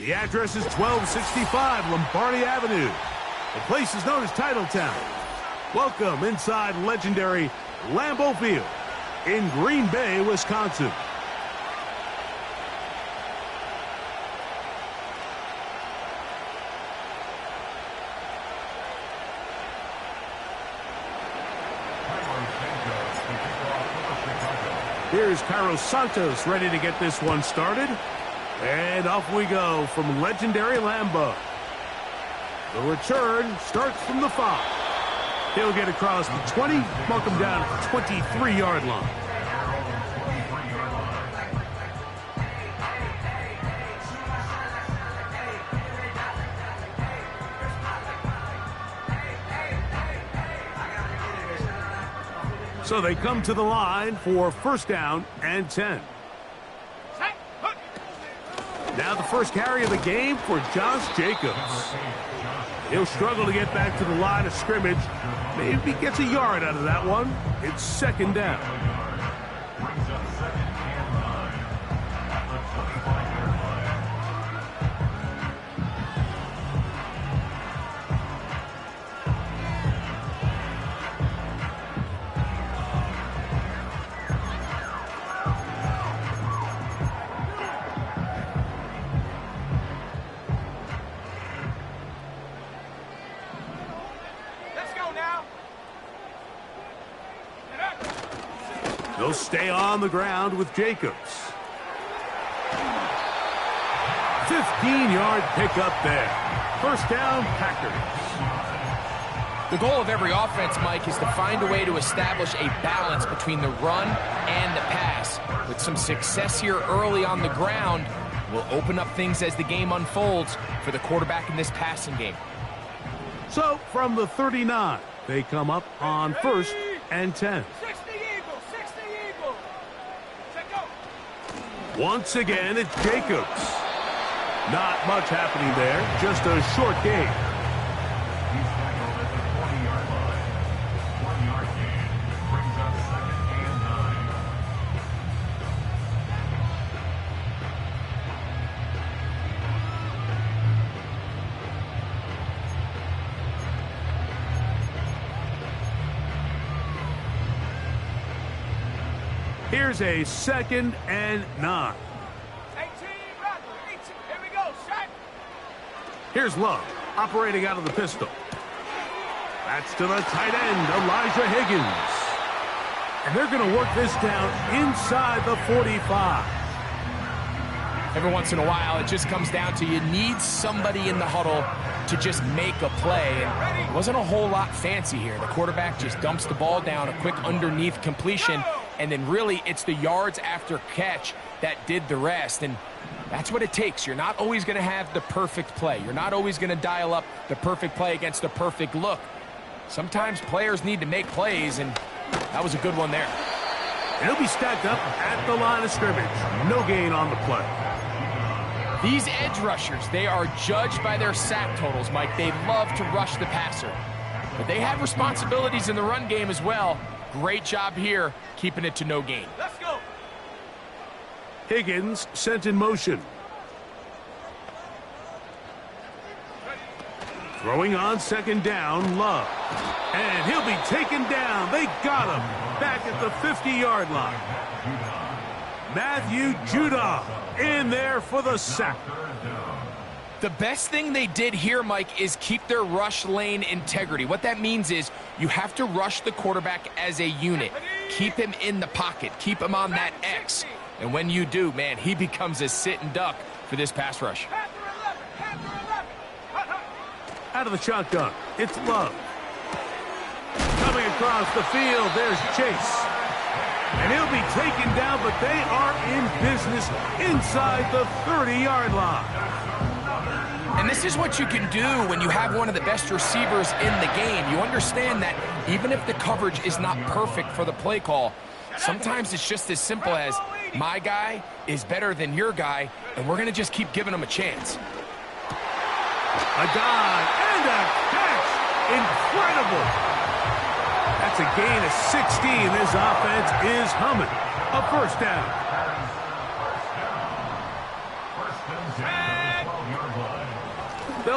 The address is 1265 Lombardi Avenue. The place is known as Titletown. Welcome inside legendary Lambeau Field in Green Bay, Wisconsin. Here's Carlos Santos ready to get this one started. And off we go from legendary Lambeau. The return starts from the 5. He'll get across the 20, mark him down at the 23-yard line. So they come to the line for first down and 10. Now the first carry of the game for Josh Jacobs. He'll struggle to get back to the line of scrimmage. Maybe gets a yard out of that one. It's second down. They'll stay on the ground with Jacobs. 15-yard pickup there. First down, Packers. The goal of every offense, Mike, is to find a way to establish a balance between the run and the pass. With some success here early on the ground, will open up things as the game unfolds for the quarterback in this passing game. So, from the 39, they come up on first and 10. Once again, it's Jacobs. Not much happening there, just a short game. Here's a second and 9. 18, here we go, Szsn. Here's Love, operating out of the pistol. That's to the tight end, Elijah Higgins. And they're going to work this down inside the 45. Every once in a while, it just comes down to you need somebody in the huddle to just make a play. And it wasn't a whole lot fancy here. The quarterback just dumps the ball down, a quick underneath completion, and then really it's the yards after catch that did the rest. And that's what it takes. You're not always going to have the perfect play. You're not always going to dial up the perfect play against the perfect look. Sometimes players need to make plays, and that was a good one there. He'll be stacked up at the line of scrimmage. No gain on the play. These edge rushers, they are judged by their sack totals, Mike. They love to rush the passer. But they have responsibilities in the run game as well. Great job here, keeping it to no gain. Let's go. Higgins sent in motion. Throwing on second down, Love. And he'll be taken down. They got him back at the 50-yard line. Matthew Judon in there for the sack. The best thing they did here, Mike, is keep their rush lane integrity. What that means is you have to rush the quarterback as a unit. Keep him in the pocket. Keep him on that X. And when you do, man, he becomes a sitting duck for this pass rush. Out of the shotgun, it's Love. Coming across the field, there's Chase. And he'll be taken down, but they are in business inside the 30-yard line. And this is what you can do when you have one of the best receivers in the game. You understand that even if the coverage is not perfect for the play call, sometimes it's just as simple as my guy is better than your guy, and we're going to just keep giving him a chance. A dive and a catch. Incredible. That's a gain of 16. This offense is humming. A first down.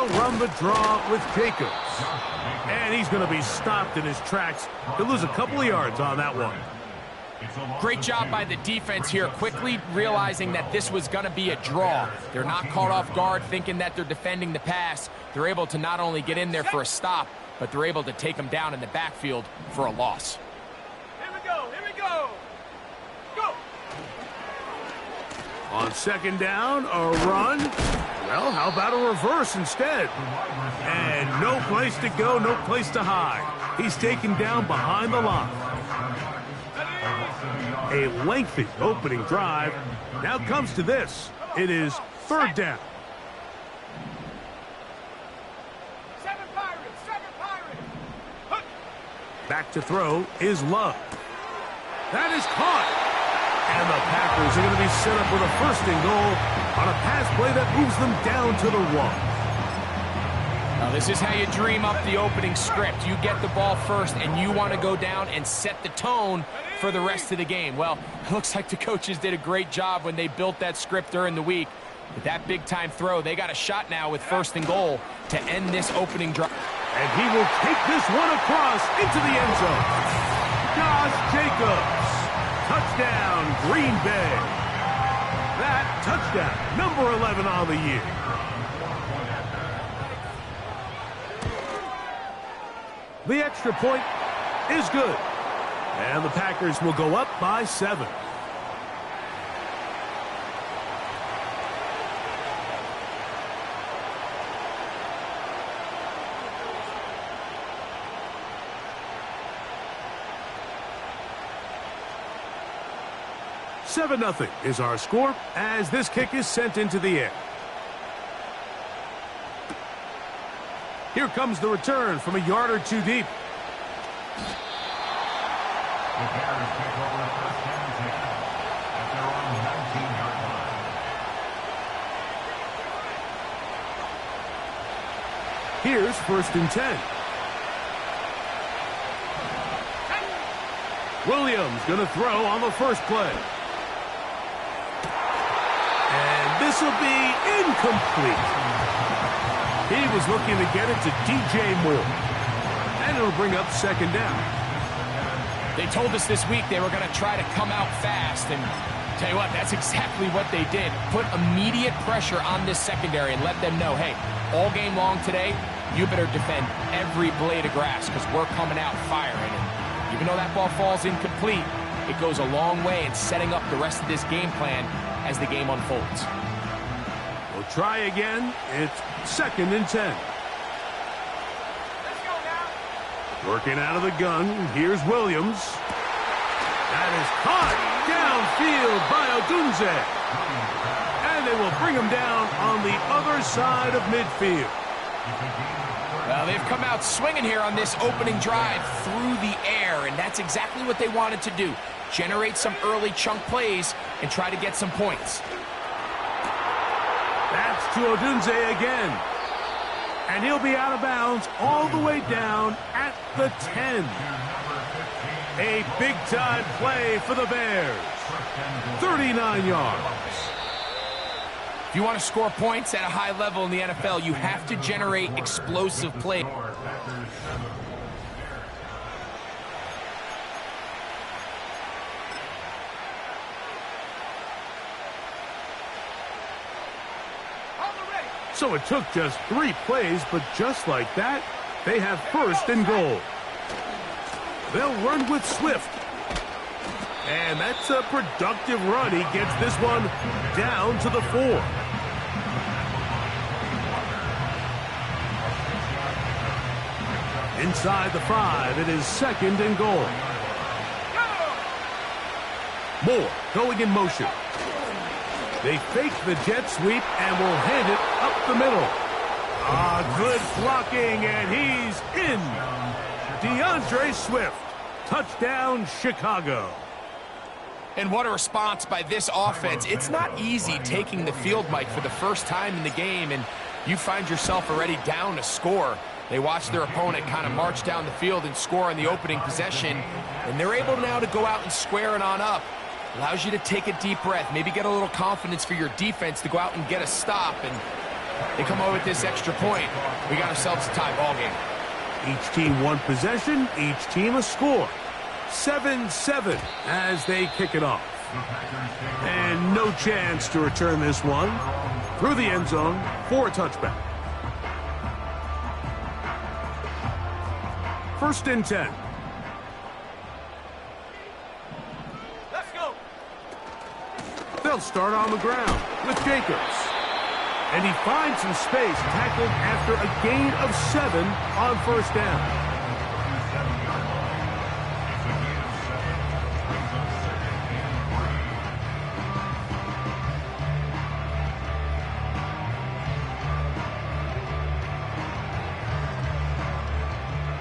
They'll run the draw with Jacobs. And he's going to be stopped in his tracks. He'll lose a couple of yards on that one. Great job by the defense here, quickly realizing that this was going to be a draw. They're not caught off guard thinking that they're defending the pass. They're able to not only get in there for a stop, but they're able to take them down in the backfield for a loss. Here we go, here we go. Go. On second down, a run. Well, how about a reverse instead? And no place to go, no place to hide. He's taken down behind the line. A lengthy opening drive. Now comes to this. It is third down. Seven Pirates. Back to throw is Love. That is caught. And the Packers are going to be set up with a 1st and goal on a pass play that moves them down to the 1. Now, this is how you dream up the opening script. You get the ball first, and you want to go down and set the tone for the rest of the game. Well, it looks like the coaches did a great job when they built that script during the week. With that big-time throw, they got a shot now with 1st and goal to end this opening drive. And he will take this one across into the end zone. Josh Jacobs. Touchdown, Green Bay. That touchdown, number 11 on the year. The extra point is good. And the Packers will go up by 7. Seven 0 is our score as this kick is sent into the air. Here comes the return from a yard or two deep. The Bears take over first and 10 at their own 19-yard line. Here's 1st and 10. Williams going to throw on the first play. And this will be incomplete. He was looking to get it to DJ Moore. And it'll bring up 2nd down. They told us this week they were going to try to come out fast, and tell you what, that's exactly what they did. Put immediate pressure on this secondary and let them know, hey, all game long today, you better defend every blade of grass because we're coming out firing. And even though that ball falls incomplete, it goes a long way in setting up the rest of this game plan as the game unfolds. We'll try again. It's 2nd and 10. Working out of the gun, here's Williams. That is caught downfield by Odunze. And they will bring him down on the other side of midfield. Well, they've come out swinging here on this opening drive through the air, and that's exactly what they wanted to do. Generate some early chunk plays and try to get some points. That's to Odunze again. And he'll be out of bounds all the way down at the 10. A big-time play for the Bears. 39 yards. If you want to score points at a high level in the NFL, you have to generate explosive play. So it took just 3 plays, but just like that, they have 1st and goal. They'll run with Swift. And that's a productive run. He gets this one down to the 4. Inside the 5, it is 2nd and goal. Moore going in motion. They fake the jet sweep and will hand it up the middle. Good blocking, and he's in. DeAndre Swift. Touchdown, Chicago. And what a response by this offense. It's not easy taking the field, Mike, for the first time in the game, and you find yourself already down a score. They watch their opponent kind of march down the field and score on the opening possession, and they're able now to go out and square it on up. Allows you to take a deep breath, maybe get a little confidence for your defense to go out and get a stop. And They come away with this extra point. We got ourselves a tie ball game. Each team one possession, each team a score. 7-7 as they kick it off. And no chance to return this one through the end zone for a touchback. 1st and 10. Let's go. They'll start on the ground with Jacobs. And he finds some space, tackled after a gain of 7 on 1st down.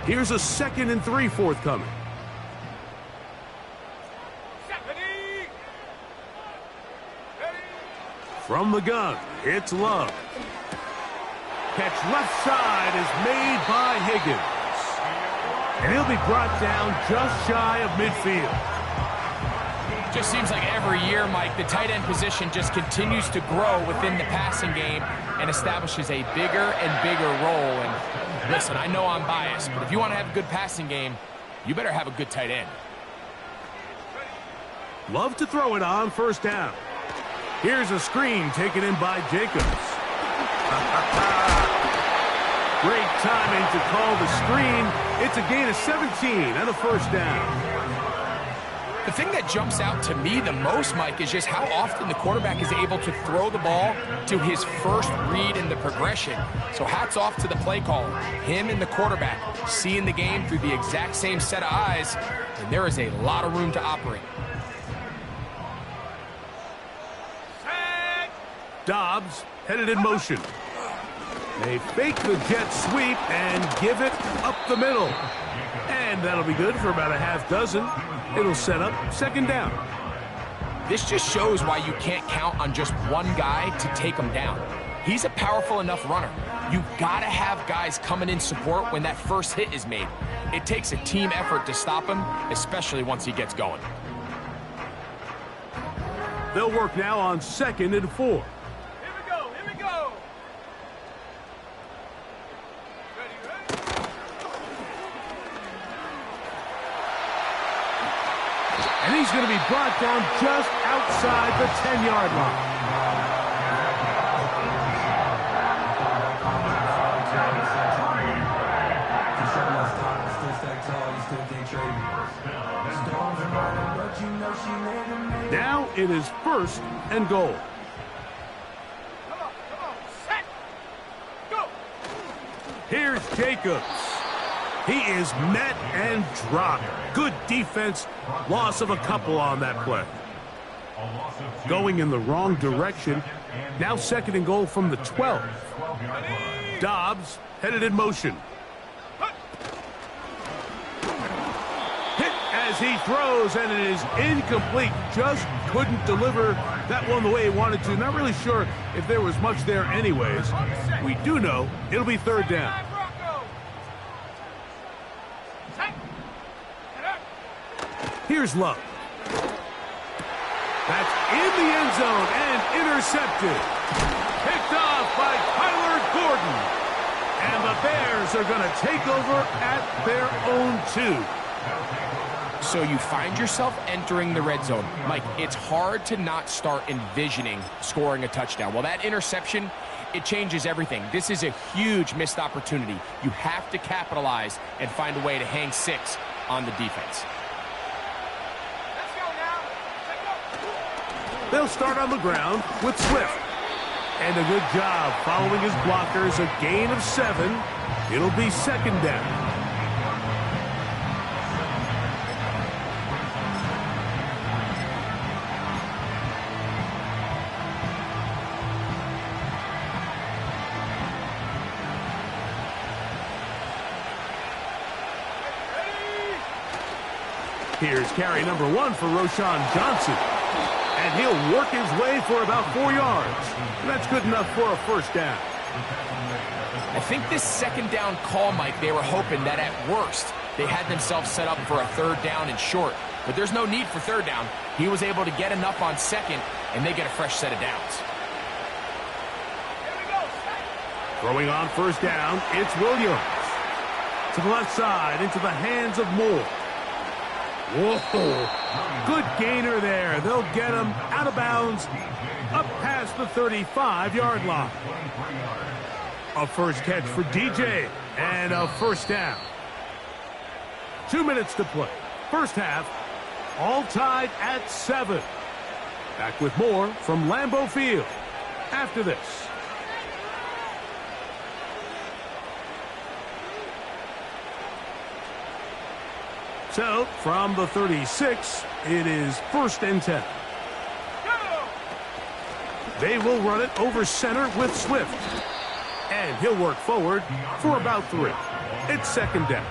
Here's a 2nd and 3 forthcoming. From the gun, it's Love. Catch left side is made by Higgins. And he'll be brought down just shy of midfield. Just seems like every year, Mike, the tight end position just continues to grow within the passing game and establishes a bigger and bigger role. And listen, I know I'm biased, but if you want to have a good passing game, you better have a good tight end. Love to throw it on 1st down. Here's a screen taken in by Jacobs. Great timing to call the screen. It's a gain of 17 and a 1st down. The thing that jumps out to me the most, Mike, is just how often the quarterback is able to throw the ball to his first read in the progression. So hats off to the play caller. Him and the quarterback seeing the game through the exact same set of eyes, and there is a lot of room to operate. Dobbs headed in motion. They fake the jet sweep and give it up the middle. And that'll be good for about a half dozen. It'll set up 2nd down. This just shows why you can't count on just one guy to take him down. He's a powerful enough runner. You've got to have guys coming in support when that first hit is made. It takes a team effort to stop him, especially once he gets going. They'll work now on 2nd and 4. Here we go. And he's going to be brought down just outside the 10-yard line. Now it is 1st and goal. Come on. Set. Go. Here's Jacobs. He is met and dropped. Good defense. Loss of a couple on that play. Going in the wrong direction. Now 2nd and goal from the 12. Dobbs headed in motion. Hit as he throws, and it is incomplete. Just couldn't deliver that one the way he wanted to. Not really sure if there was much there anyways. We do know it'll be 3rd down. Here's Love. That's in the end zone and intercepted. Picked off by Kyler Gordon. And the Bears are going to take over at their own 2. So you find yourself entering the red zone. Mike, it's hard to not start envisioning scoring a touchdown. Well, that interception, it changes everything. This is a huge missed opportunity. You have to capitalize and find a way to hang 6 on the defense. They'll start on the ground with Swift. And a good job following his blockers. A gain of 7. It'll be 2nd down. Here's carry number 1 for Roschon Johnson. And he'll work his way for about 4 yards. And that's good enough for a 1st down. I think this 2nd down call, Mike, they were hoping that at worst they had themselves set up for a 3rd down and short. But there's no need for 3rd down. He was able to get enough on 2nd, and they get a fresh set of downs. Here we go. Set. Throwing on first down, it's Williams. To the left side, into the hands of Moore. Whoa, good gainer there. They'll get him out of bounds, up past the 35-yard line. A first catch for DJ, and a first down. 2 minutes to play. First half, all tied at 7. Back with more from Lambeau Field after this. So, from the 36, it is 1st and 10. They will run it over center with Swift. And he'll work forward for about 3. It's 2nd down.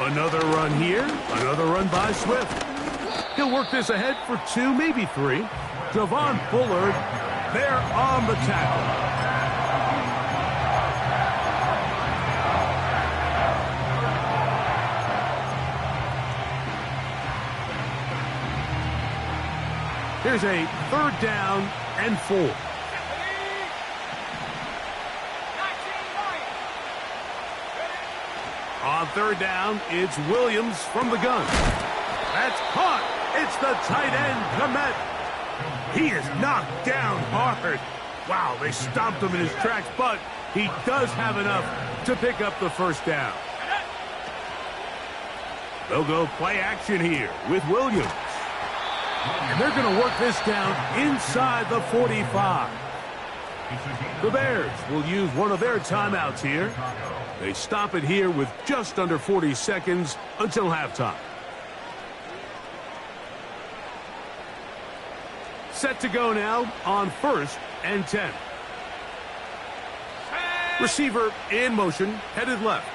Another run here. Another run by Swift. He'll work this ahead for 2, maybe 3. Javon Bullard there on the tackle. Here's a 3rd down and 4. On 3rd down, it's Williams from the gun. That's caught. It's the tight end, Komet. He is knocked down hard. Wow, they stomped him in his tracks, but he does have enough to pick up the first down. They'll go play action here with Williams. And they're going to work this down inside the 45. The Bears will use one of their timeouts here. They stop it here with just under 40 seconds until halftime. Set to go now on 1st and 10. Receiver in motion, headed left.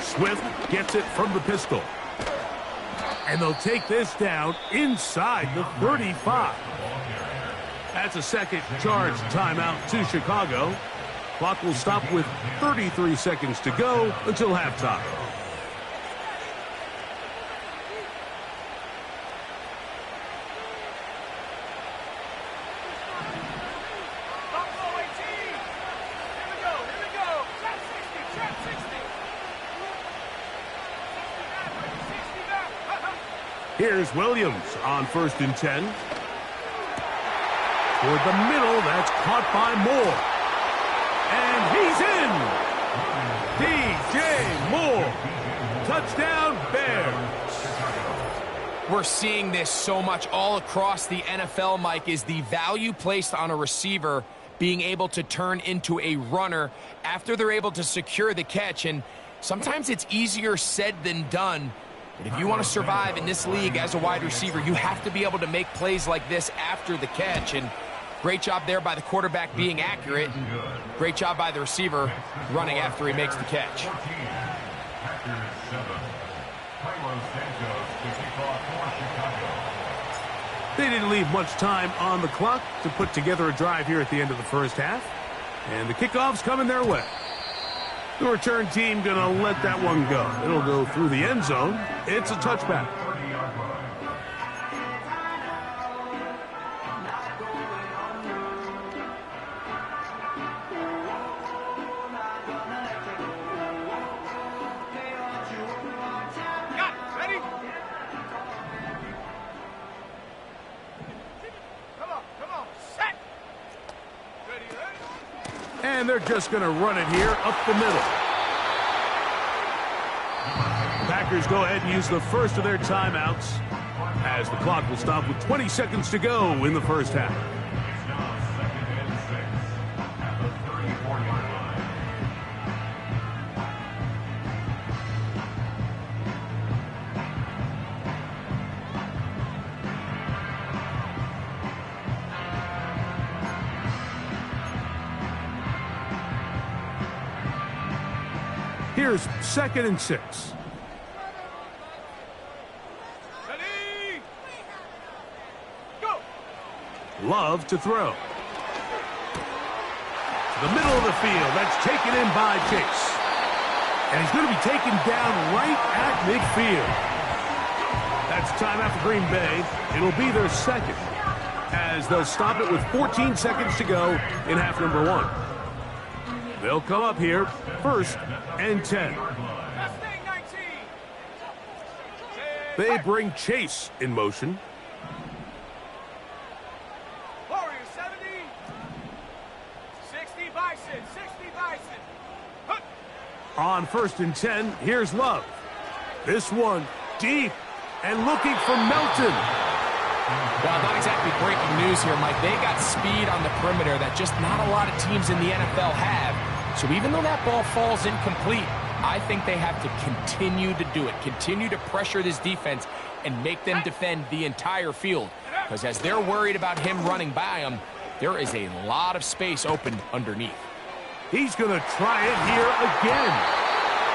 Swift gets it from the pistol. And they'll take this down inside the 35. That's a second charge timeout to Chicago. Clock will stop with 33 seconds to go until halftime. Here's Williams on 1st and 10. Toward the middle, that's caught by Moore. And he's in. DJ Moore. Touchdown, Bears. We're seeing this so much all across the NFL, Mike, is the value placed on a receiver being able to turn into a runner after they're able to secure the catch. And sometimes it's easier said than done. But if you want to survive in this league as a wide receiver, you have to be able to make plays like this after the catch. And great job there by the quarterback being accurate. And great job by the receiver running after he makes the catch. They didn't leave much time on the clock to put together a drive here at the end of the first half. And the kickoff's coming their way. The return team going to let that one go. It'll go through the end zone. It's a touchback. And they're just going to run it here up the middle. Packers go ahead and use the first of their timeouts as the clock will stop with 20 seconds to go in the first half. Here's 2nd and 6. Ready? Go. Love to throw. the middle of the field. That's taken in by Chase. And he's going to be taken down right at midfield. That's timeout for Green Bay. It'll be their second, as they'll stop it with 14 seconds to go in half number 1. They'll come up here, 1st and 10. They bring Chase in motion. Warrior 70. 60 Bison. 60 Bison. Hup. On 1st and 10, here's Love. This one deep and looking for Melton. Well, not exactly breaking news here, Mike. They got speed on the perimeter that just not a lot of teams in the NFL have. So even though that ball falls incomplete, I think they have to continue to do it. Continue to pressure this defense and make them defend the entire field. Because as they're worried about him running by them, there is a lot of space open underneath. He's going to try it here again.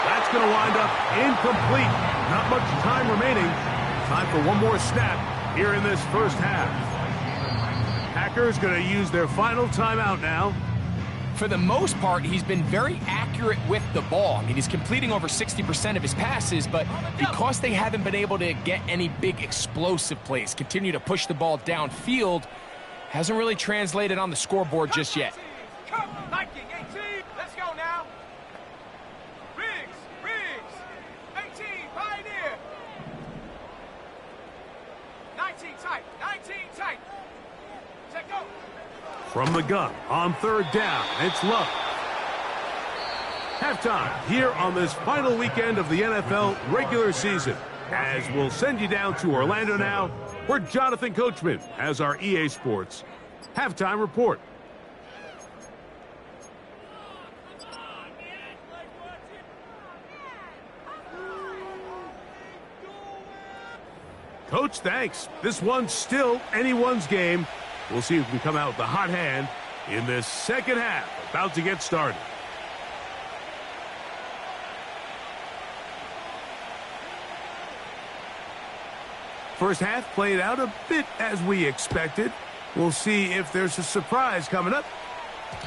That's going to wind up incomplete. Not much time remaining. Time for one more snap here in this first half. Packers going to use their final timeout now. For the most part, he's been very accurate with the ball. I mean, he's completing over 60% of his passes, but because they haven't been able to get any big explosive plays, continue to push the ball downfield, hasn't really translated on the scoreboard just yet. Come, Viking 18. Let's go now. Riggs. 18, Pioneer. 19 tight. Set go. From the gun on 3rd down, it's Love. Halftime here on this final weekend of the NFL regular season, as we'll send you down to Orlando now, where Jonathan Coachman has our EA Sports halftime report. Coach, thanks. This one's still anyone's game. We'll see who can come out with the hot hand in this second half, about to get started. First half played out a bit as we expected. We'll see if there's a surprise coming up.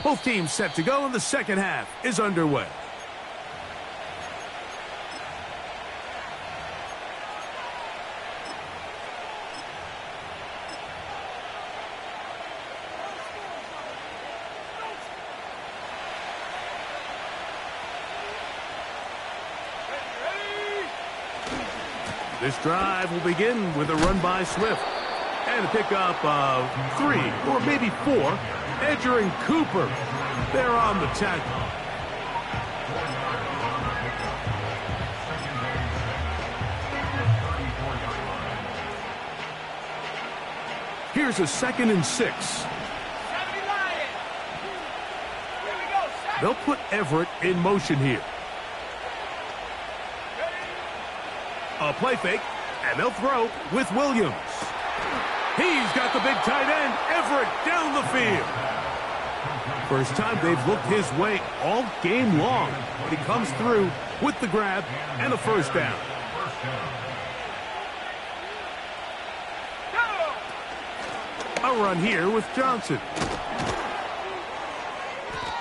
Both teams set to go, and the second half is underway. This drive will begin with a run by Swift. And a pickup of 3 or maybe 4. Edger and Cooper, they're on the tackle. Here's a 2nd and 6. They'll put Everett in motion here. A play fake, and they'll throw with Williams. He's got the big tight end, Everett, down the field. First time they've looked his way all game long, but he comes through with the grab and a first down. A run here with Johnson.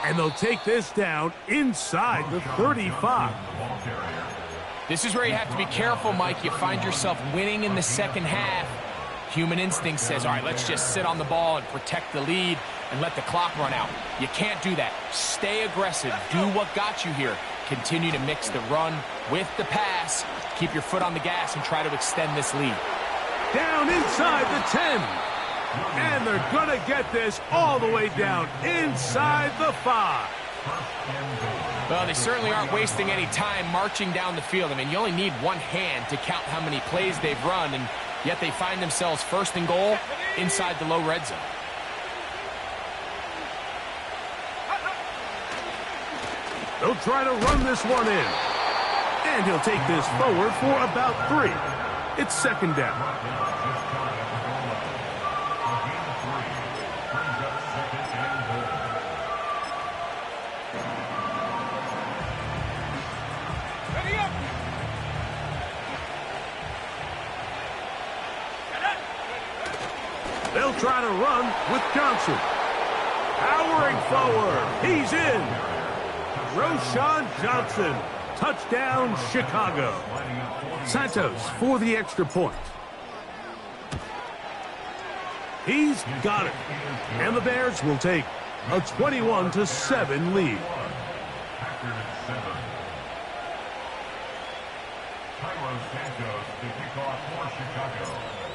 And they'll take this down inside the 35. This is where you have to be careful, Mike. You find yourself winning in the second half. Human instinct says, all right, let's just sit on the ball and protect the lead and let the clock run out. You can't do that. Stay aggressive. Do what got you here. Continue to mix the run with the pass. Keep your foot on the gas and try to extend this lead. Down inside the 10. And they're going to get this all the way down inside the 5. Well, they certainly aren't wasting any time marching down the field. I mean, you only need one hand to count how many plays they've run, and yet they find themselves 1st and goal inside the low red zone. They'll try to run this one in. And he'll take this forward for about 3. It's 2nd down. They'll try to run with Johnson. Powering forward. He's in. Roshan Johnson. Touchdown, Chicago. Santos for the extra point. He's got it. And the Bears will take a 21-7 lead.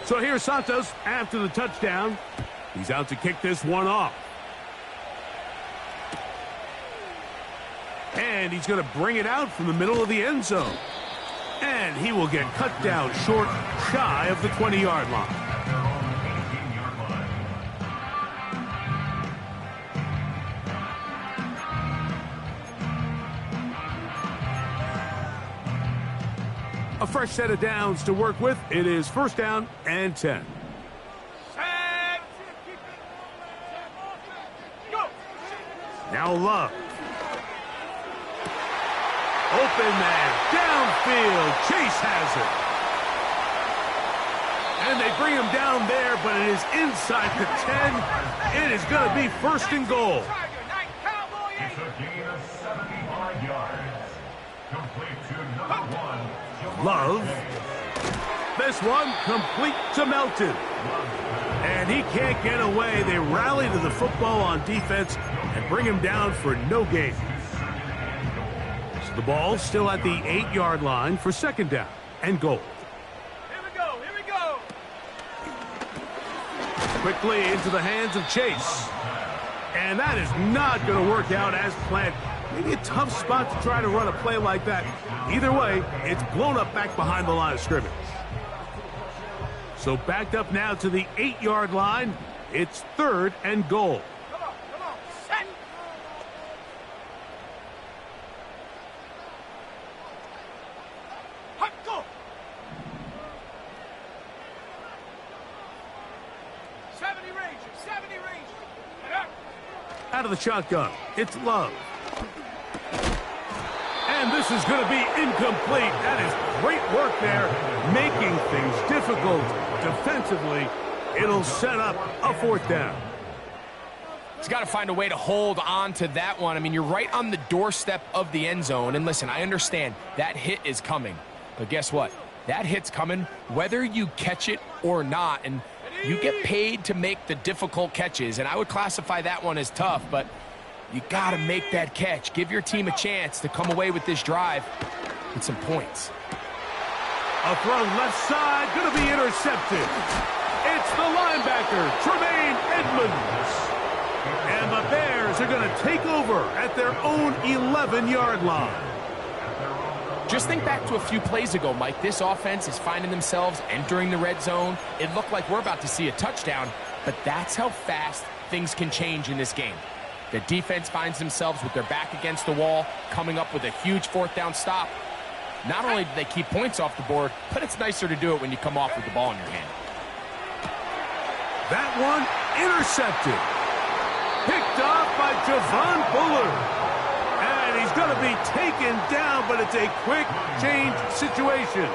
So here's Santos after the touchdown. He's out to kick this one off. And he's going to bring it out from the middle of the end zone. And he will get cut down short, shy of the 20-yard line. A fresh set of downs to work with. It is first down and 10. Now Love. Open man, downfield. Chase has it. And they bring him down there, but it is inside the 10. It is going to be first and goal. It's a gain of 75 yards. Complete to number 1. Love. This one complete to Melton. And he can't get away. They rally to the football on defense and bring him down for no gain. So the ball still at the 8-yard line for second down and goal. Here we go, here we go. Quickly into the hands of Chase. And that is not going to work out as planned. Maybe a tough spot to try to run a play like that. Either way, it's blown up back behind the line of scrimmage. So backed up now to the 8-yard line. It's third and goal. Come on, set. Hot, go. 70 Rangers, 70 Rangers. Out of the shotgun, it's Love. And this is going to be incomplete. That is great work there, making things difficult defensively. It'll set up a fourth down. He's got to find a way to hold on to that one. I mean, you're right on the doorstep of the end zone. And listen, I understand that hit is coming. But guess what? That hit's coming whether you catch it or not. And you get paid to make the difficult catches. And I would classify that one as tough, but you got to make that catch. Give your team a chance to come away with this drive with some points. A throw left side, going to be intercepted. It's the linebacker, Tremaine Edmonds. And the Bears are going to take over at their own 11-yard line. Just think back to a few plays ago, Mike. This offense is finding themselves entering the red zone. It looked like we're about to see a touchdown, but that's how fast things can change in this game. The defense finds themselves with their back against the wall, coming up with a huge fourth down stop. Not only do they keep points off the board, but it's nicer to do it when you come off with the ball in your hand. That one intercepted. Picked off by Javon Bullard. And he's going to be taken down, but it's a quick change situation.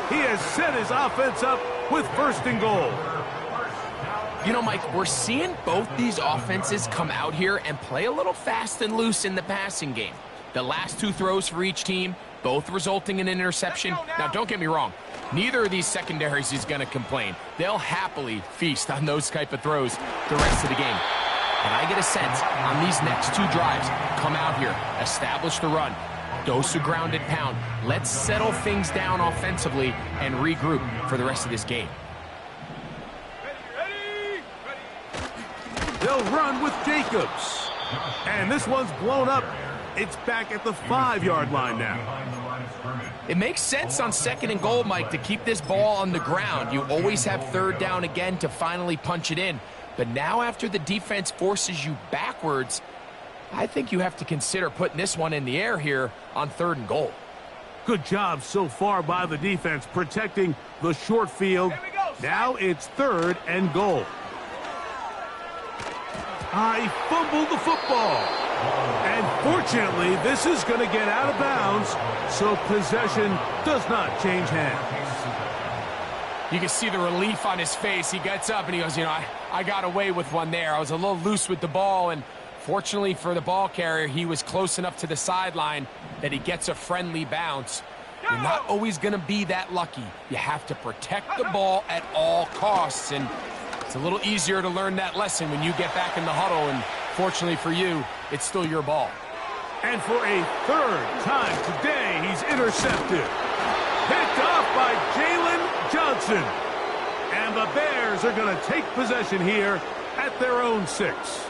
He has set his offense up with first and goal. You know, Mike, we're seeing both these offenses come out here and play a little fast and loose in the passing game. The last two throws for each team, both resulting in an interception. Now, don't get me wrong. Neither of these secondaries is going to complain. They'll happily feast on those type of throws the rest of the game. And I get a sense on these next two drives, come out here, establish the run, dose a grounded pound. Let's settle things down offensively and regroup for the rest of this game. They'll run with Jacobs. And this one's blown up. It's back at the 5-yard line now. It makes sense on second and goal, Mike, to keep this ball on the ground. You always have third down again to finally punch it in. But now after the defense forces you backwards, I think you have to consider putting this one in the air here on third and goal. Good job so far by the defense protecting the short field. Now it's third and goal. He fumbled the football. And fortunately, this is going to get out of bounds, so possession does not change hands. You can see the relief on his face. He gets up and he goes, you know, I got away with one there. I was a little loose with the ball, and fortunately for the ball carrier, he was close enough to the sideline that he gets a friendly bounce. You're not always going to be that lucky. You have to protect the ball at all costs, and it's a little easier to learn that lesson when you get back in the huddle, and fortunately for you, it's still your ball. And for a third time today, he's intercepted. Picked off by Jalen Johnson. And the Bears are going to take possession here at their own 6.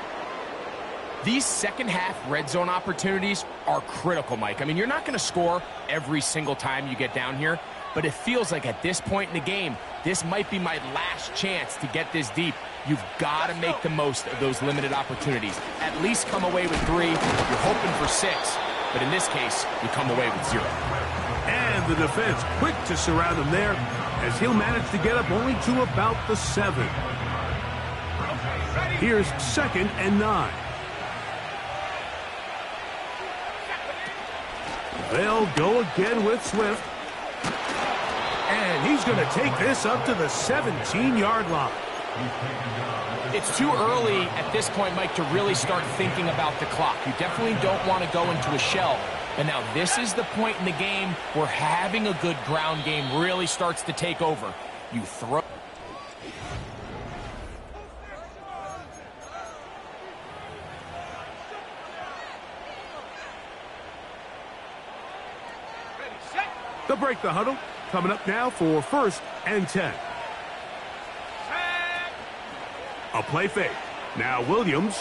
These second-half red zone opportunities are critical, Mike. I mean, you're not going to score every single time you get down here, but it feels like at this point in the game, this might be my last chance to get this deep. You've got to make the most of those limited opportunities. At least come away with 3. You're hoping for 6, but in this case, you come away with 0. And the defense quick to surround him there as he'll manage to get up only to about the 7. Here's 2nd and 9. They'll go again with Swift. And he's going to take this up to the 17-yard line. It's too early at this point, Mike, to really start thinking about the clock. You definitely don't want to go into a shell. But now this is the point in the game where having a good ground game really starts to take over. You throw. They'll break the huddle. Coming up now for 1st and 10. A play fake. Now Williams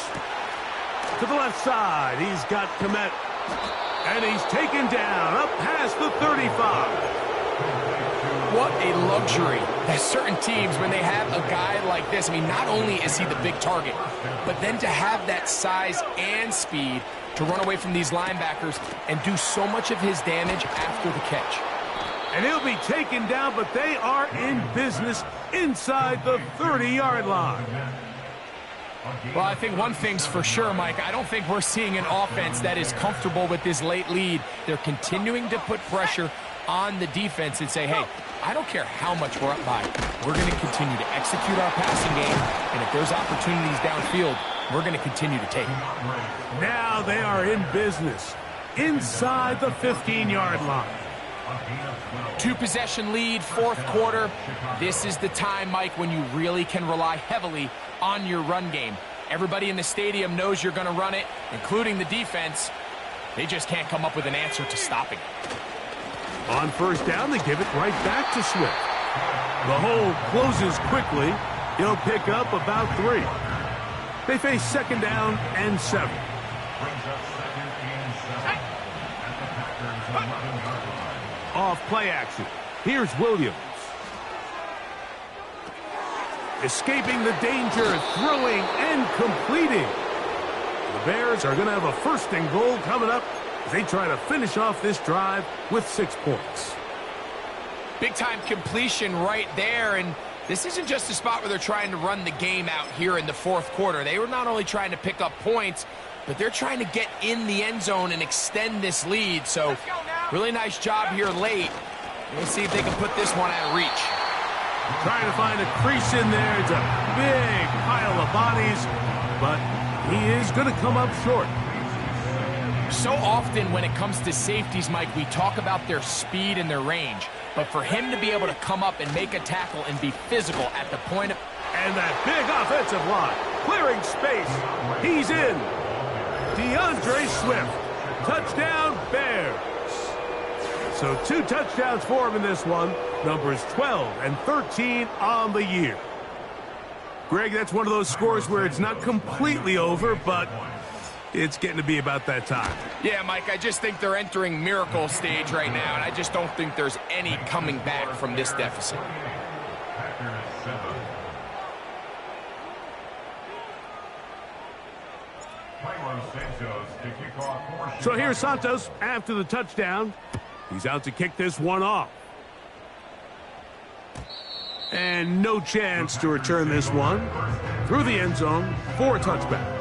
to the left side. He's got Komet. And he's taken down up past the 35. What a luxury that certain teams, when they have a guy like this, I mean, not only is he the big target, but then to have that size and speed to run away from these linebackers and do so much of his damage after the catch. And he'll be taken down, but they are in business inside the 30-yard line. Well, I think one thing's for sure, Mike. I don't think we're seeing an offense that is comfortable with this late lead. They're continuing to put pressure on the defense and say, hey, I don't care how much we're up by. We're going to continue to execute our passing game, and if there's opportunities downfield, we're going to continue to take them. Now they are in business inside the 15-yard line. 2-possession lead, 4th quarter. This is the time, Mike, when you really can rely heavily on your run game. Everybody in the stadium knows you're going to run it, including the defense. They just can't come up with an answer to stopping it. On 1st down, they give it right back to Swift. The hole closes quickly. He'll pick up about 3. They face 2nd down and 7. Off play action. Here's Williams. Escaping the danger, throwing and completing. The Bears are going to have a 1st and goal coming up as they try to finish off this drive with 6 points. Big-time completion right there, and this isn't just a spot where they're trying to run the game out here in the 4th quarter. They were not only trying to pick up points, but they're trying to get in the end zone and extend this lead. So really nice job here late. Let's see if they can put this one out of reach. Trying to find a crease in there. It's a big pile of bodies, but he is going to come up short. So often when it comes to safeties, Mike, we talk about their speed and their range. But for him to be able to come up and make a tackle and be physical at the point of... And that big offensive line, clearing space. He's in. DeAndre Swift. Touchdown, Bears. So 2 touchdowns for him in this one. Numbers 12 and 13 on the year. Greg, that's one of those scores where it's not completely over, but it's getting to be about that time. Yeah, Mike, I just think they're entering miracle stage right now, and I just don't think there's any coming back from this deficit. So here's Santos after the touchdown. He's out to kick this one off. And no chance to return this one through the end zone for a touchback.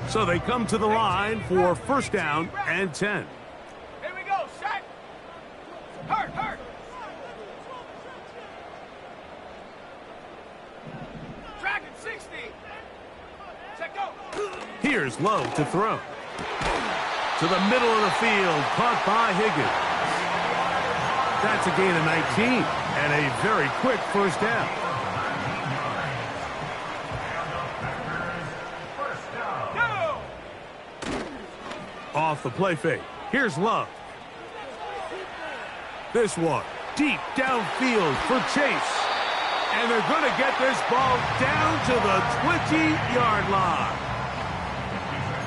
So they come to the line for first down and 10. Here we go, Szsn. Hurt. Dragon 60. Check go. Here's Lowe to throw. To the middle of the field, caught by Higgins. That's a gain of 19 and a very quick first down. Off the play fake. Here's Love. This one deep downfield for Chase. And they're going to get this ball down to the 20-yard line.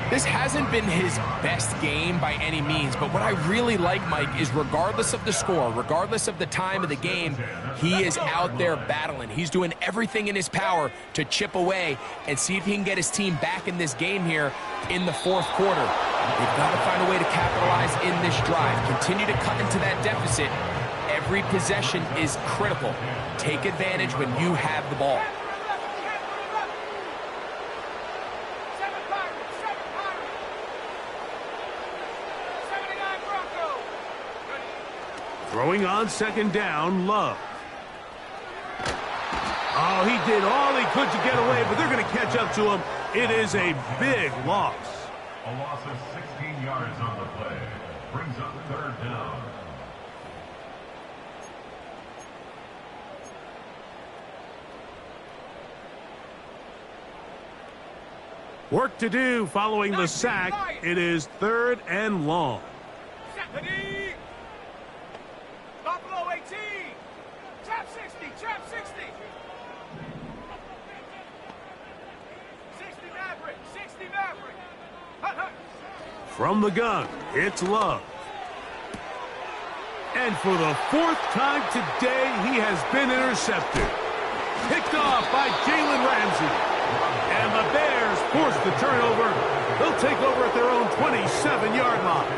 This hasn't been his best game by any means, but what I really like, Mike, is regardless of the score, regardless of the time of the game, he is out there battling. He's doing everything in his power to chip away and see if he can get his team back in this game here in the fourth quarter. They've got to find a way to capitalize in this drive. Continue to cut into that deficit. Every possession is critical. Take advantage when you have the ball. Throwing on second down, Love. Oh, he did all he could to get away, but they're going to catch up to him. It is a big loss. A loss of 16 yards on the play. Brings up third down. Work to do following the sack. It is third and long. Buffalo 18. Trap 60. 60 Maverick. 60 Maverick. Hut. From the gun, it's Love. And for the fourth time today, he has been intercepted. Picked off by Jalen Ramsey. And the Bears force the turnover. They'll take over at their own 27-yard line.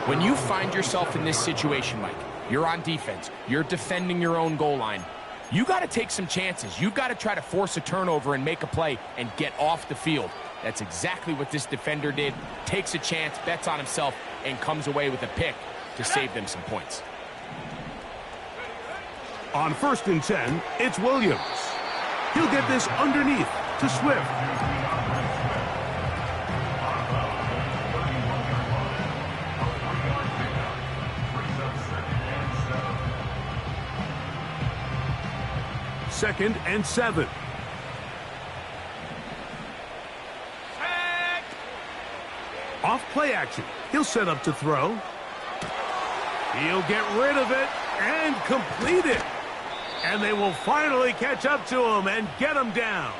When you find yourself in this situation, Mike, you're on defense, you're defending your own goal line, you got to take some chances. You've got to try to force a turnover and make a play and get off the field. That's exactly what this defender did. Takes a chance, bets on himself, and comes away with a pick to save them some points. On first and 10, it's Williams. He'll get this underneath to Swift. Second and 7. Off play action. He'll set up to throw. He'll get rid of it and complete it. And they will finally catch up to him and get him down.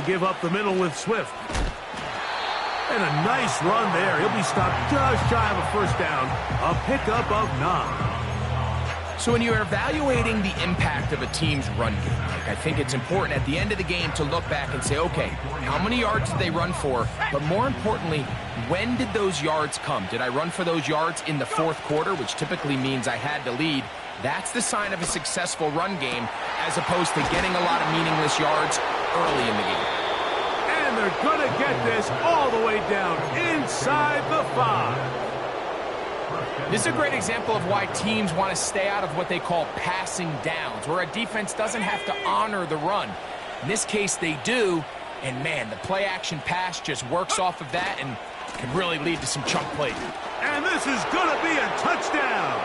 Give up the middle with Swift. And a nice run there. He'll be stopped just shy of a first down. A pickup of 9. So when you're evaluating the impact of a team's run game, I think it's important at the end of the game to look back and say, okay, how many yards did they run for? But more importantly, when did those yards come? Did I run for those yards in the fourth quarter, which typically means I had to lead? That's the sign of a successful run game, as opposed to getting a lot of meaningless yards early in the game. And they're going to get this all the way down inside the 5. This is a great example of why teams want to stay out of what they call passing downs, where a defense doesn't have to honor the run. In this case, they do, and man, the play-action pass just works off of that and can really lead to some chunk plays. And this is going to be a touchdown.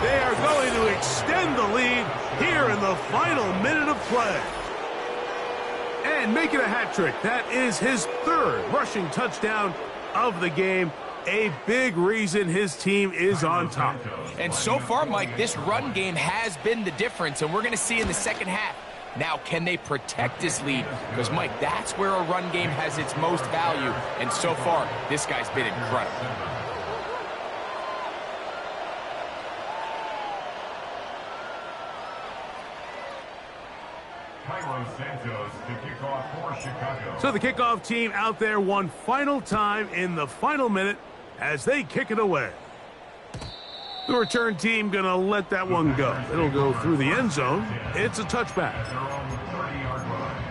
They are going to extend the lead here in the final minute of play. And make it a hat trick. That is his third rushing touchdown of the game. A big reason his team is on top. And so far, Mike, this run game has been the difference, and we're going to see in the second half. Now, can they protect this lead? Because, Mike, that's where a run game has its most value, and so far, this guy's been incredible. So the kickoff team out there one final time in the final minute as they kick it away. The return team going to let that one go. It'll go through the end zone. It's a touchback. They're on the 30-yard line.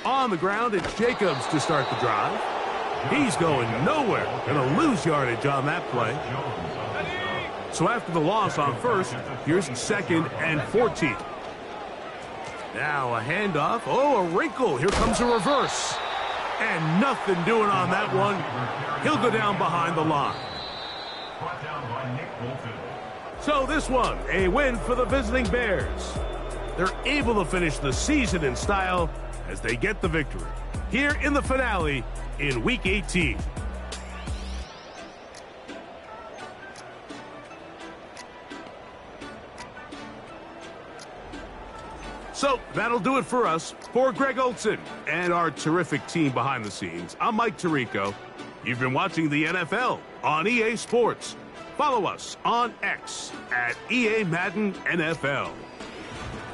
On the ground, it's Jacobs to start the drive. He's going nowhere. Going to lose yardage on that play. So after the loss on first, here's 2nd and 14. Now a handoff. Oh, a wrinkle. Here comes a reverse. And nothing doing on that one. He'll go down behind the line. Brought down by Nick Bolton. So this one, a win for the visiting Bears. They're able to finish the season in style as they get the victory here in the finale in Week 18. So that'll do it for us. For Greg Olson and our terrific team behind the scenes, I'm Mike Tirico. You've been watching the NFL on EA Sports. Follow us on X at EA Madden NFL.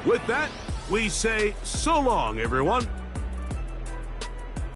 With that, we say so long, everyone.